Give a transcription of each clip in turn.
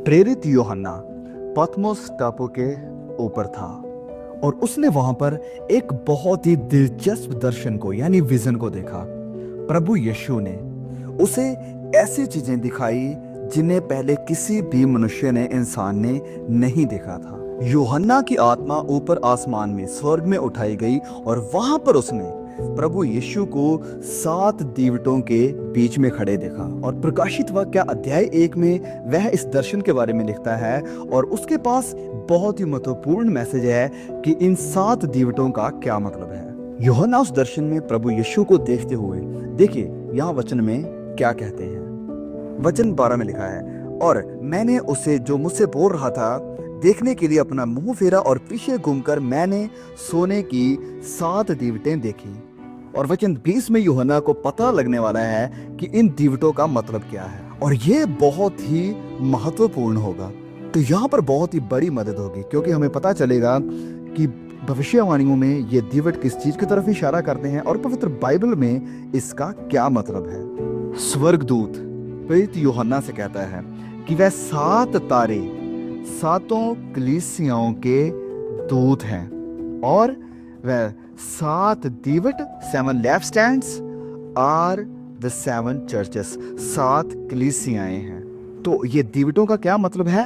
प्रेरित यूहन्ना पतमोस टापू के ऊपर था और उसने वहां पर एक बहुत ही दिलचस्प दर्शन को यानी विजन को देखा। प्रभु यीशु ने उसे ऐसी चीजें दिखाई जिन्हें पहले किसी भी मनुष्य ने इंसान ने नहीं देखा था। यूहन्ना की आत्मा ऊपर आसमान में स्वर्ग में उठाई गई और वहां पर उसने प्रभु यीशु को 7 दीवटों के बीच में खड़े देखा। और प्रकाशित वाक्य अध्याय 1 में वह इस दर्शन के बारे में लिखता है और उसके पास बहुत ही महत्वपूर्ण मैसेज है कि इन 7 दीवटों का क्या मतलब है। यूहन्ना उस दर्शन में प्रभु यीशु को देखते हुए, देखिए यहाँ वचन में क्या कहते हैं। वचन 12 में लिखा है, और मैंने उसे जो मुझसे बोल रहा था देखने के लिए अपना मुंह फेरा और पीछे घूमकर मैंने सोने की 7 दीवटें देखी। और वचन 20 में यूहन्ना को पता लगने वाला है कि इन दीवटों का मतलब क्या है और ये बहुत ही महत्वपूर्ण होगा। तो यहाँ पर बहुत ही बड़ी मदद होगी क्योंकि हमें पता चलेगा कि भविष्यवाणियों में ये दीवट किस चीज की तरफ इशारा करते हैं और पवित्र बाइबल में इसका क्या मतलब है। स्वर्गदूत प्रेरित यूहन्ना से कहता है कि वह 7 तारे 7 कलीसियाओं के दूत हैं और वह 7 दीवट 7 लैम्पस्टैंड्स आर द 7 चर्चेस 7 कलीसियाएं हैं। तो ये दीवटों का क्या मतलब है?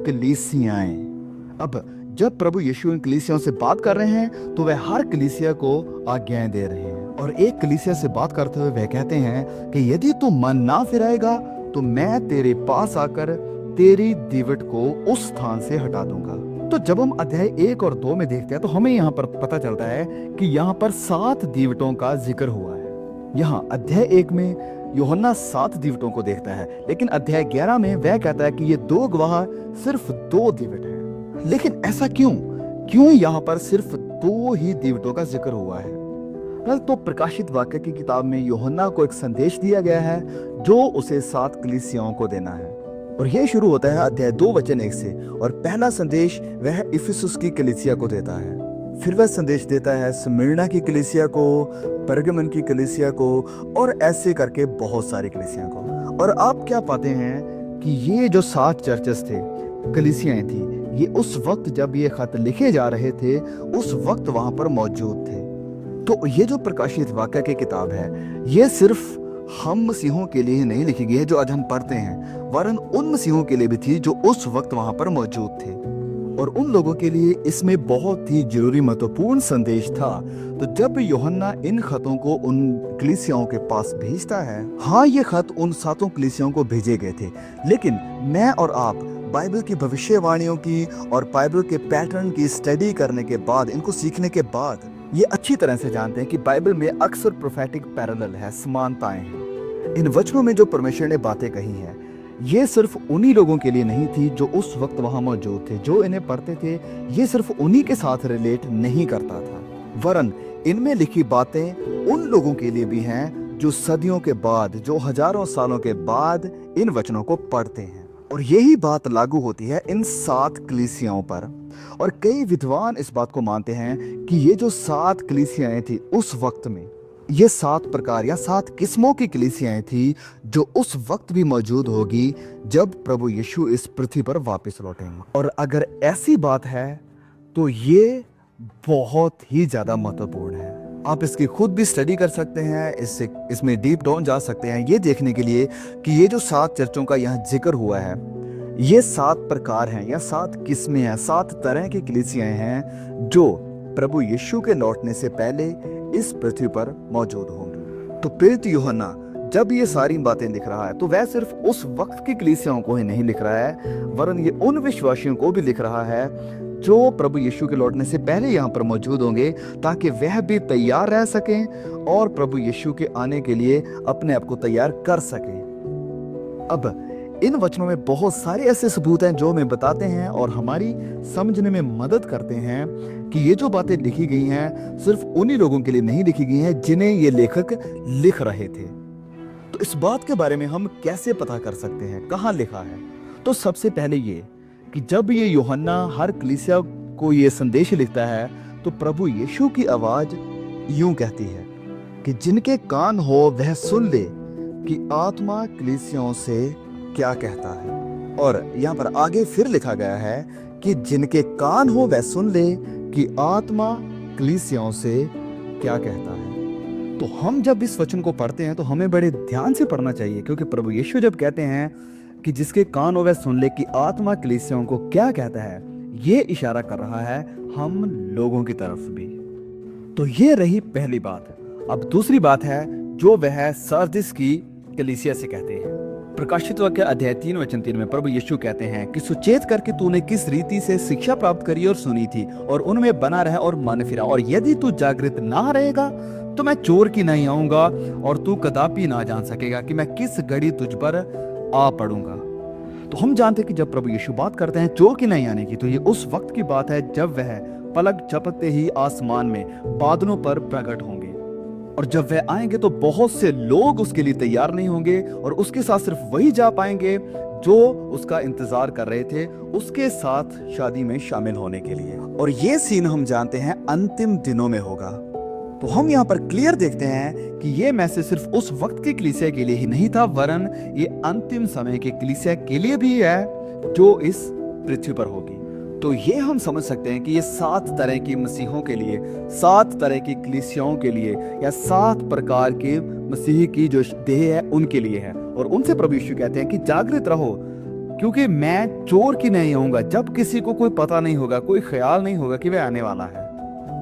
कलीसियाएं। अब जब प्रभु यीशु इन कलीसियाओं से बात कर रहे हैं तो वह हर कलीसिया को आज्ञाएं दे रहे हैं और एक कलीसिया से बात करते हुए वह कहते हैं कि यदि तू मन ना फिराएगा तो मैं तेरे पास आकर तेरी दीवट को उस स्थान से हटा दूंगा। तो जब हम अध्याय 1 और 2 में देखते हैं तो हमें यहाँ पर पता चलता है कि यहाँ पर 7 दीवटों का जिक्र हुआ है। यहाँ अध्याय 1 में यूहन्ना 7 दीवटों को देखता है, लेकिन अध्याय 11 में वह कहता है कि ये 2 गवाह सिर्फ 2 दीवट हैं। लेकिन ऐसा क्यों यहाँ पर सिर्फ 2 ही दीवटों का जिक्र हुआ है? तो प्रकाशित वाक्य की किताब में यूहन्ना को एक संदेश दिया गया है जो उसे 7 कलीसियाओं को देना है और यह शुरू होता है अध्याय 2 वचन 1 से। और पहला संदेश वह इफिसुस की कलीसिया को देता है, फिर वह संदेश देता है स्मिर्ना की कलीसिया को, परगमन की कलीसिया को और ऐसे करके बहुत सारी कलीसिया को। और आप क्या पाते हैं कि ये जो 7 चर्चेस थे, कलीसियाएं थी, ये उस वक्त जब ये खत लिखे जा रहे थे उस वक्त वहां पर मौजूद थे। तो ये जो प्रकाशित वाक्य की किताब है ये सिर्फ हम मसीहों के लिए ही नहीं लिखी गई है जो आज हम पढ़ते हैं, वरन उन मसीहों के लिए भी थी जो उस वक्त वहां पर मौजूद थे और उन लोगों के लिए इसमें बहुत ही जरूरी महत्वपूर्ण संदेश था। तो जब यूहन्ना इन खतों को उन कलीसियाओं के पास भेजता है, हाँ ये खत उन 7 कलीसियाओं को भेजे गए थे, लेकिन मैं और आप बाइबल की भविष्यवाणियों की और बाइबल के पैटर्न की स्टडी करने के बाद, इनको सीखने के बाद ये अच्छी तरह से जानते हैं कि बाइबल में अक्सर प्रोफेटिक पैरेलल है, समानताएं हैं। इन वचनों में जो परमेश्वर ने बातें कही हैं ये सिर्फ उन्हीं लोगों के लिए नहीं थी जो उस वक्त वहां मौजूद थे, जो इन्हें पढ़ते थे। ये सिर्फ उन्हीं के साथ रिलेट नहीं करता था, वरन इनमें लिखी बातें उन लोगों के लिए भी हैं जो सदियों के बाद, जो हजारों सालों के बाद इन वचनों को पढ़ते हैं। और यही बात लागू होती है इन 7 कलीसियाओं पर। और कई विद्वान इस बात को मानते हैं कि ये जो 7 कलीसियाएं थी उस वक्त में, ये 7 प्रकार या 7 किस्मों की कलीसियाएं थी जो उस वक्त भी मौजूद होगी जब प्रभु यीशु इस पृथ्वी पर वापस लौटेंगे। और अगर ऐसी बात है तो ये बहुत ही ज्यादा महत्वपूर्ण है। आप इसकी खुद भी स्टडी कर सकते हैं, इसमें डीप डाउन जा सकते हैं ये देखने के लिए कि ये जो 7 चर्चों का यहाँ जिक्र हुआ है ये 7 प्रकार हैं या 7 किस्में हैं, 7 तरह की कलीसियाएं हैं जो प्रभु यीशु के लौटने से पहले इस पृथ्वी पर मौजूद होंगी। तो प्रेरित यूहन्ना जब ये सारी बातें लिख रहा है तो वह सिर्फ उस वक्त की कलीसियाओं को ही नहीं लिख रहा है, वरन ये उन विश्वासियों को भी लिख रहा है जो प्रभु यीशु के लौटने से पहले यहाँ पर मौजूद होंगे, ताकि वह भी तैयार रह सकें और प्रभु यीशु के आने के लिए अपने आप को तैयार कर सकें। अब इन वचनों में बहुत सारे ऐसे सबूत हैं जो हमें बताते हैं और हमारी समझने में मदद करते हैं कि ये जो बातें लिखी गई हैं सिर्फ उन्हीं लोगों के लिए नहीं लिखी गई हैं जिन्हें ये लेखक लिख रहे थे। तो इस बात के बारे में हम कैसे पता कर सकते हैं कहाँ लिखा है? तो सबसे पहले ये कि जब ये यूहन्ना हर कलीसिया को ये संदेश लिखता है तो प्रभु यीशु की आवाज यूं कहती है कि जिनके कान हो वह सुन ले कि आत्मा कलीसियाओं से क्या कहता है। और यहाँ पर आगे फिर लिखा गया है कि जिनके कान हो वह सुन ले कि आत्मा कलीसियाओं से क्या कहता है। तो हम जब इस वचन को पढ़ते हैं तो हमें बड़े ध्यान से पढ़ना चाहिए, क्योंकि प्रभु यीशु जब कहते हैं कि जिसके कान हो वह सुन ले कि आत्मा कलीसियाओं को क्या कहता है, ये इशारा कर रहा है हम लोगों की तरफ भी। तो ये रही पहली बात। अब दूसरी बात है जो वह सार्दिस की कलीसिया से कहते हैं। प्रकाशित वाक्य अध्याय 3 वचन 3 में प्रभु यीशु कहते हैं कि सुचेत करके तूने किस रीति से शिक्षा प्राप्त करी और सुनी थी और उनमें बना रहे और मन फिरा, और यदि तू जागृत ना रहेगा तो मैं चोर की नहीं आऊंगा और तू कदापि ना जान सकेगा कि मैं किस घड़ी तुझ पर आ पड़ूंगा। तो हम जानते हैं कि जब प्रभु यीशु बात करते हैं चोर की नहीं आने की, तो ये उस वक्त की बात है जब वह पलक झपकते ही आसमान में बादलों पर प्रकट होंगे, और जब वह आएंगे तो बहुत से लोग उसके लिए तैयार नहीं होंगे और उसके साथ सिर्फ वही जा पाएंगे जो उसका इंतजार कर रहे थे उसके साथ शादी में शामिल होने के लिए। और ये सीन हम जानते हैं अंतिम दिनों में होगा। तो हम यहाँ पर क्लियर देखते हैं कि ये मैसेज सिर्फ उस वक्त के कलीसिया के लिए ही नहीं था, वरन ये अंतिम समय के कलीसिया के लिए भी है जो इस पृथ्वी पर होगी। तो ये हम समझ सकते हैं कि ये 7 तरह की मसीहों के लिए, 7 तरह की कलीसियाओं के लिए, या 7 प्रकार के मसीह की जो देह है उनके लिए है। और उनसे प्रभु यीशु कहते हैं कि जागृत रहो, क्योंकि मैं चोर की नहीं आऊंगा जब किसी को कोई पता नहीं होगा, कोई ख्याल नहीं होगा कि वह आने वाला है।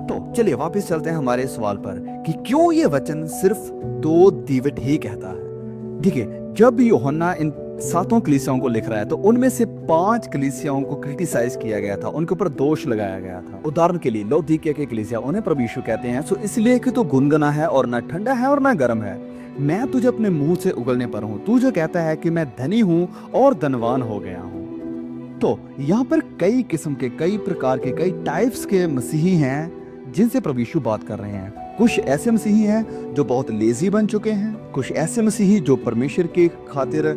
तो चलिए वापस चलते हैं हमारे सवाल पर कि क्यों ये वचन सिर्फ 2 दीवट ही कहता है। देखिए, जब यूहन्ना इन 7 कलीसियाओं को लिख रहा है तो उनमें से 5 कलीसियाओं को क्रिटिसाइज किया गया था, उनके ऊपर दोष लगाया गया था। उदाहरण के लिए लौदीकिया के कलीसिया, उन्हें प्रभु यीशु कहते हैं सो इसलिए कि तू गुनगुना है और ना ठंडा है और ना गर्म है, मैं तुझे अपने मुंह से उगलने पर हूँ। तू जो कहता है कि मैं धनी हूँ और धनवान हो गया हूँ। तो यहाँ पर कई किस्म के, कई प्रकार के, कई टाइप्स के मसीही हैं जिनसे प्रभु यीशु बात कर रहे हैं। कुछ ऐसे मसीही हैं जो बहुत लेजी बन चुके हैं, कुछ ऐसे मसीही जो परमेश्वर की खातिर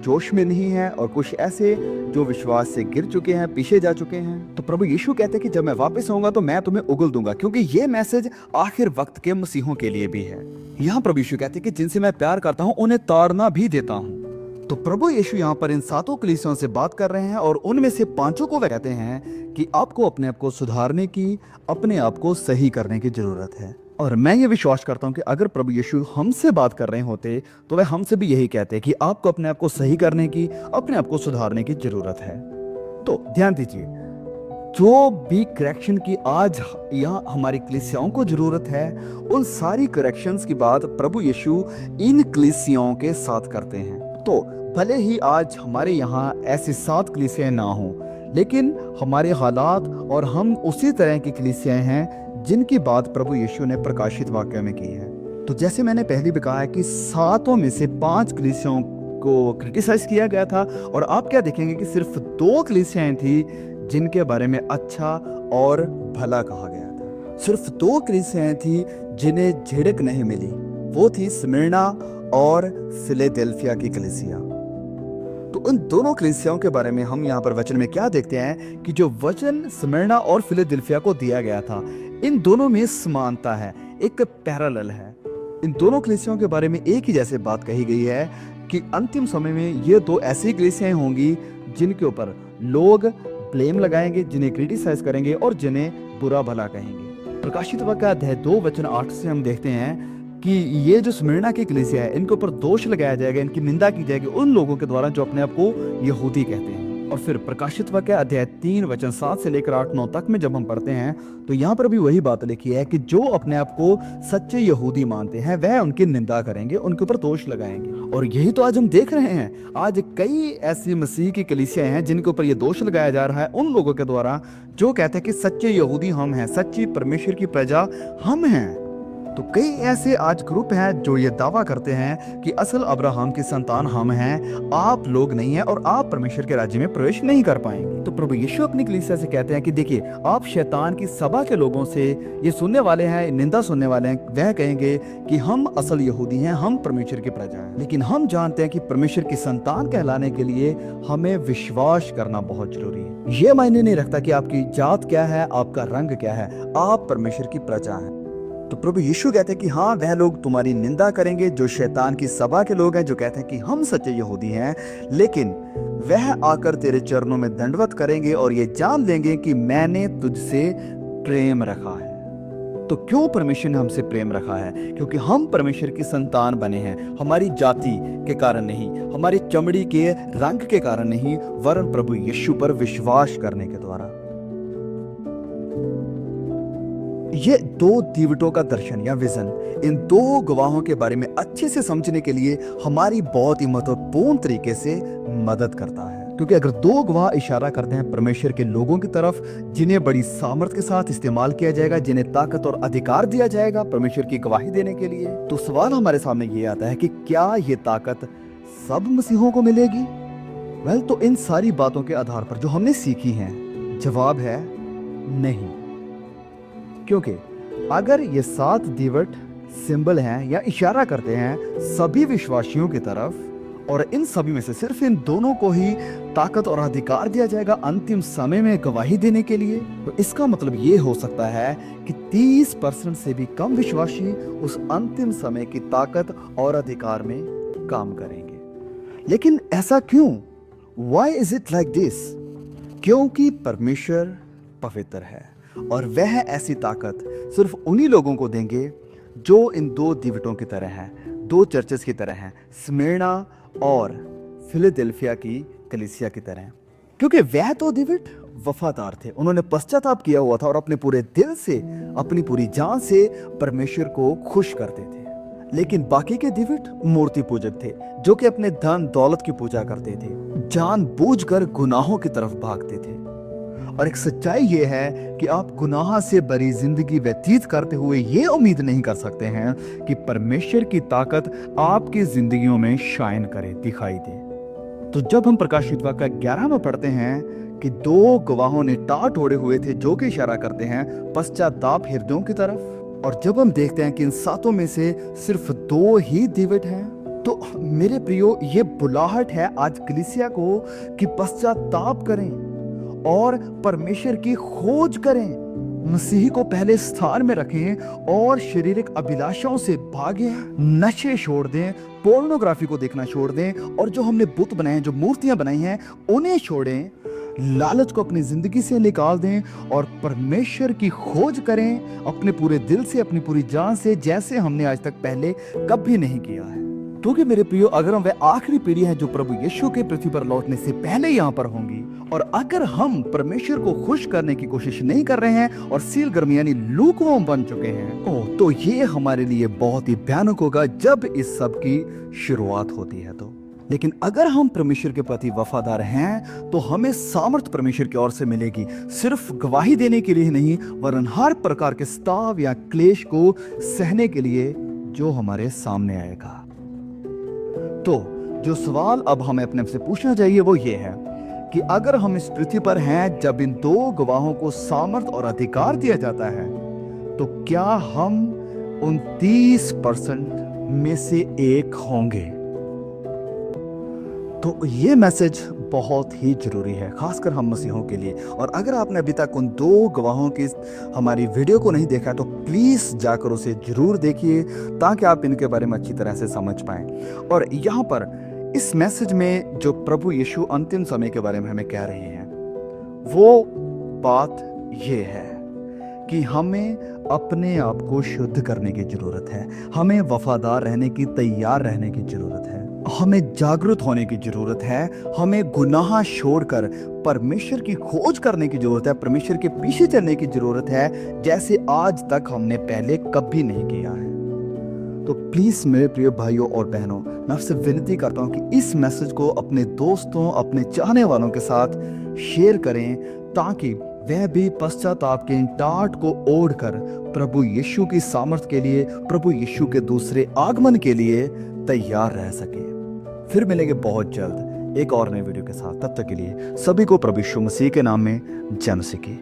जोश में नहीं है, और कुछ ऐसे जो विश्वास से गिर चुके हैं, पीछे जा चुके हैं। तो प्रभु यीशु कहते हैं कि जब मैं वापस आऊंगा तो मैं तुम्हें उगल दूंगा, क्योंकि ये मैसेज आखिर वक्त के मसीहों के लिए भी है। यहाँ प्रभु यीशु कहते हैं कि जिनसे मैं प्यार करता हूँ उन्हें ताड़ना भी देता हूँ। तो प्रभु यीशु यहाँ पर इन 7 कलीसियाओं से बात कर रहे हैं, और उनमें से 5 को वह कहते हैं कि आपको अपने आप को सुधारने की, अपने आप को सही करने की जरूरत है। और मैं ये विश्वास करता हूँ कि अगर प्रभु यीशु हमसे बात कर रहे होते तो वह हमसे भी यही कहते कि आपको अपने आप को सही करने की, अपने आप को सुधारने की जरूरत है। तो ध्यान दीजिए, जो भी करेक्शन की आज यहाँ हमारी कलीसियाओं को जरूरत है, उन सारी करेक्शंस की बात प्रभु यीशु इन कलीसियाओं के साथ करते हैं। तो भले ही आज हमारे यहाँ ऐसी 7 कलीसियाएं ना हों, लेकिन हमारे हालात और हम उसी तरह की कलीसियाएं हैं जिनकी बात प्रभु यीशु ने प्रकाशित वाक्य में की है। तो जैसे मैंने पहले भी कहा है कि 7 में से 5 कलीसियाओं को क्रिटिसाइज किया गया था, और आप क्या देखेंगे कि सिर्फ 2 कलीसियाएं थी जिनके बारे में अच्छा और भला कहा गया था। सिर्फ 2 कलीसियाएं थी जिन्हें झिड़क नहीं मिली, वो थी स्मिर्ना और फिलडेल्फिया की कलीसिया। तो उन दोनों कलीसियाओं के बारे में हम यहाँ पर वचन में क्या देखते हैं कि जो वचन स्मिर्ना और फिलडेल्फिया को दिया गया था, इन दोनों में समानता है, एक पैरेलल है। इन दोनों कलीसियाओं के बारे में एक ही जैसे बात कही गई है कि अंतिम समय में ये 2 ऐसी कलीसियाएं होंगी जिनके ऊपर लोग ब्लेम लगाएंगे, जिन्हें क्रिटिसाइज करेंगे और जिन्हें बुरा भला कहेंगे। प्रकाशित वाक्य अध्याय 2 वचन 8 से हम देखते हैं कि ये जो स्मिर्ना की कलीसिया है, इनके ऊपर दोष लगाया जाएगा, इनकी निंदा की जाएगी उन लोगों के द्वारा जो अपने आप को यहूदी कहते हैं। और फिर प्रकाशित वाक्य अध्याय 3 वचन 7 से लेकर 8-9 तक में जब हम पढ़ते हैं तो यहाँ पर भी वही बात लिखी है कि जो अपने आप को सच्चे यहूदी मानते हैं वह उनकी निंदा करेंगे, उनके ऊपर दोष लगाएंगे। और यही तो आज हम देख रहे हैं, आज कई ऐसी मसीह की कलीसियाएं हैं जिनके ऊपर ये दोष लगाया जा रहा है उन लोगों के द्वारा जो कहते हैं कि सच्चे यहूदी हम हैं, सच्ची परमेश्वर की प्रजा हम हैं। तो कई ऐसे आज ग्रुप हैं जो ये दावा करते हैं कि असल अब्राहम की संतान हम हैं, आप लोग नहीं हैं और आप परमेश्वर के राज्य में प्रवेश नहीं कर पाएंगे। तो प्रभु यीशु अपनी कलीसिया से कहते हैं कि देखिए, आप शैतान की सभा के लोगों से ये सुनने वाले हैं, निंदा सुनने वाले हैं, वह कहेंगे कि हम असल यहूदी हैं, हम परमेश्वर की प्रजा हैं। लेकिन हम जानते हैं कि परमेश्वर की संतान कहलाने के लिए हमें विश्वास करना बहुत जरूरी है। ये मायने नहीं रखता कि आपकी जात क्या है, आपका रंग क्या है, आप परमेश्वर की प्रजा हैं। तो प्रभु यीशु कहते हैं कि हाँ, वह लोग तुम्हारी निंदा करेंगे जो शैतान की सभा के लोग हैं, जो कहते हैं कि हम सच्चे यहूदी हैं, लेकिन वह आकर तेरे चरणों में दंडवत करेंगे और ये जान लेंगे कि मैंने तुझसे प्रेम रखा है। तो क्यों परमेश्वर ने हमसे प्रेम रखा है? क्योंकि हम परमेश्वर की संतान बने हैं, हमारी जाति के कारण नहीं, हमारी चमड़ी के रंग के कारण नहीं, वरन प्रभु यीशु पर विश्वास करने के द्वारा। ये दो दीवटों का दर्शन या विजन इन दो गवाहों के बारे में अच्छे से समझने के लिए हमारी बहुत ही महत्वपूर्ण तरीके से मदद करता है। क्योंकि अगर दो गवाह इशारा करते हैं परमेश्वर के लोगों की तरफ, जिन्हें बड़ी सामर्थ्य के साथ इस्तेमाल किया जाएगा, जिन्हें ताकत और अधिकार दिया जाएगा परमेश्वर की गवाही देने के लिए, तो सवाल हमारे सामने ये आता है कि क्या ये ताकत सब मसीहों को मिलेगी? वेल, तो इन सारी बातों के आधार पर जो हमने सीखी हैं, जवाब है नहीं। क्योंकि अगर ये 7 दीवट सिंबल हैं या इशारा करते हैं सभी विश्वासियों की तरफ, और इन सभी में से सिर्फ इन दोनों को ही ताकत और अधिकार दिया जाएगा अंतिम समय में गवाही देने के लिए, तो इसका मतलब ये हो सकता है कि 30% से भी कम विश्वासी उस अंतिम समय की ताकत और अधिकार में काम करेंगे। लेकिन ऐसा क्यों? Why is it like this? क्योंकि परमेश्वर पवित्र है और वह ऐसी ताकत सिर्फ उन्हीं लोगों को देंगे जो इन दो दीवटों की तरह हैं, दो चर्चेस की तरह हैं, स्मिर्ना और फिलाडेल्फिया की कलीसिया की तरह। क्योंकि वह तो दीवट वफादार थे, उन्होंने पश्चाताप किया हुआ था और अपने पूरे दिल से, अपनी पूरी जान से परमेश्वर को खुश करते थे। लेकिन बाकी के दीवट मूर्ति पूजक थे, जो कि अपने धन दौलत की पूजा करते थे, जानबूझकर गुनाहों की तरफ भागते थे। और एक सच्चाई ये है कि आप गुनाह से भरी जिंदगी व्यतीत करते हुए ये उम्मीद नहीं कर सकते हैं कि परमेश्वर की ताकत आपकी जिंदगियों में शाइन करे, दिखाई दे। तो जब हम प्रकाशित वाक्य 11 में पढ़ते हैं कि 2 गवाहों ने टाट ओढ़े हुए थे, जो कि इशारा करते हैं पश्चाताप हृदयों की तरफ, और जब हम देखते हैं कि इन 7 में से सिर्फ 2 ही दीवट हैं, तो मेरे प्रियो, ये बुलाहट है आज कलीसिया को कि पश्चाताप करें और परमेश्वर की खोज करें, मसीह को पहले स्थान में रखें और शारीरिक अभिलाषाओं से भागें, नशे छोड़ दें, पोर्नोग्राफी को देखना छोड़ दें, और जो हमने बुत बनाए हैं, जो मूर्तियां बनाई हैं, उन्हें छोड़ें, लालच को अपनी जिंदगी से निकाल दें और परमेश्वर की खोज करें अपने पूरे दिल से, अपनी पूरी जान से, जैसे हमने आज तक पहले कभी नहीं किया है। क्योंकि मेरे प्रियो, अगर हम वह आखिरी पीढ़ी है जो प्रभु यीशु के पृथ्वी पर लौटने से पहले यहाँ पर होंगी, और अगर हम परमेश्वर को खुश करने की कोशिश नहीं कर रहे हैं और सील गर्मी यानी लूकवार्म बन चुके हैं, तो ये हमारे लिए बहुत ही भयानक होगा जब इस सब की शुरुआत होती है। तो लेकिन अगर हम परमेश्वर के प्रति वफादार हैं, तो हमें सामर्थ परमेश्वर की ओर से मिलेगी, सिर्फ गवाही देने के लिए नहीं, वरन हर प्रकार के स्ताव या क्लेश को सहने के लिए जो हमारे सामने आएगा। तो जो सवाल अब हमें अपने आप से पूछना चाहिए वो ये है कि अगर हम इस पृथ्वी पर हैं जब इन 2 गवाहों को सामर्थ और अधिकार दिया जाता है, तो क्या हम उन 30% में से एक होंगे? तो ये मैसेज बहुत ही जरूरी है, खासकर हम मसीहों के लिए। और अगर आपने अभी तक उन 2 गवाहों की हमारी वीडियो को नहीं देखा, तो प्लीज़ जाकर उसे जरूर देखिए, ताकि आप इनके बारे में अच्छी तरह से समझ पाएं। और यहाँ पर इस मैसेज में जो प्रभु यीशु अंतिम समय के बारे में हमें कह रहे हैं, वो बात ये है कि हमें अपने आप को शुद्ध करने की जरूरत है, हमें वफादार रहने की, तैयार रहने की जरूरत है, हमें जागरूक होने की जरूरत है, हमें गुनाह छोड़कर परमेश्वर की खोज करने की जरूरत है, परमेश्वर के पीछे चलने की जरूरत है, जैसे आज तक हमने पहले कभी नहीं किया है। तो प्लीज मेरे प्रिय भाइयों और बहनों, मैं आपसे विनती करता हूं कि इस मैसेज को अपने दोस्तों, अपने चाहने वालों के साथ शेयर करें, ताकि वह भी पश्चाताप के इन टाट को ओढ़कर प्रभु यीशु की सामर्थ के लिए, प्रभु यीशु के दूसरे आगमन के लिए तैयार रह सके। फिर मिलेंगे बहुत जल्द एक और नए वीडियो के साथ। तब तक के लिए सभी को प्रभु यीशु मसीह के नाम में जय मसीह की।